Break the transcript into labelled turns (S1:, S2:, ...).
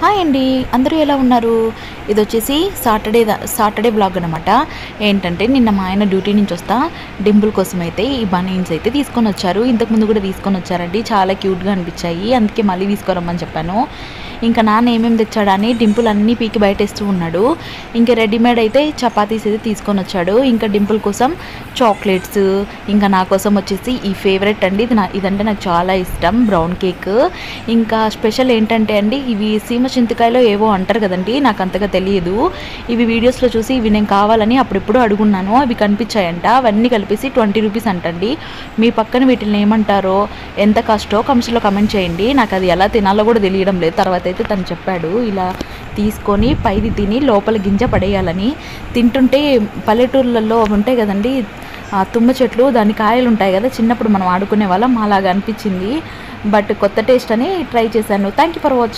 S1: Hi అండి, అందరూ ఎలా ఉన్నారు? ఇదొచ్చేసి సాటర్డే బ్లాగ్ అనమాట. ఏంటంటే నిన్న మా ఆయన డ్యూటీ నుంచి వస్తా డింపుల్ కోసం అయితే ఈ బనీన్స్ అయితే తీసుకొని వచ్చారు. ఇంతకుముందు కూడా తీసుకొని వచ్చారండి, చాలా క్యూట్గా అనిపించాయి. అందుకే మళ్ళీ తీసుకురమ్మని చెప్పాను. ఇంకా నాన్న ఏమేమి తెచ్చాడని డింపుల్ అన్నీ పీకి బయటేస్తూ ఉన్నాడు. ఇంకా రెడీమేడ్ అయితే చపాతీస్ అయితే తీసుకొని వచ్చాడు. ఇంకా డింపుల్ కోసం చాక్లెట్స్, ఇంకా నా కోసం వచ్చేసి ఈ ఫేవరెట్ అండి, ఇదంటే నాకు చాలా ఇష్టం, బ్రౌన్ కేక్. ఇంకా స్పెషల్ ఏంటంటే అండి, ఇవి సీమ చింతకాయలో ఏవో అంటారు కదండి, నాకు అంతగా తెలియదు. ఇవి వీడియోస్లో చూసి ఇవి నేను కావాలని అప్పుడెప్పుడు అడుగున్నాను, అవి కనిపించాయంట. అవన్నీ కలిపేసి 20 రూపీస్ అంటండి. మీ పక్కన వీటిని ఏమంటారో, ఎంత కాస్టో కమెంట్స్లో కమెంట్ చేయండి. నాకు అది ఎలా తినాలో కూడా తెలియడం లేదు. తర్వాత అయితే తను చెప్పాడు ఇలా తీసుకొని పైది తిని లోపల గింజ పడేయాలని. తింటుంటే పల్లెటూర్లలో ఉంటాయి కదండి తుమ్మ చెట్లు, దాని కాయలు ఉంటాయి కదా, చిన్నప్పుడు మనం ఆడుకునే వాళ్ళం, అలాగా అనిపించింది. బట్ కొత్త టేస్ట్ అని ట్రై చేశాను. Thank you for watching.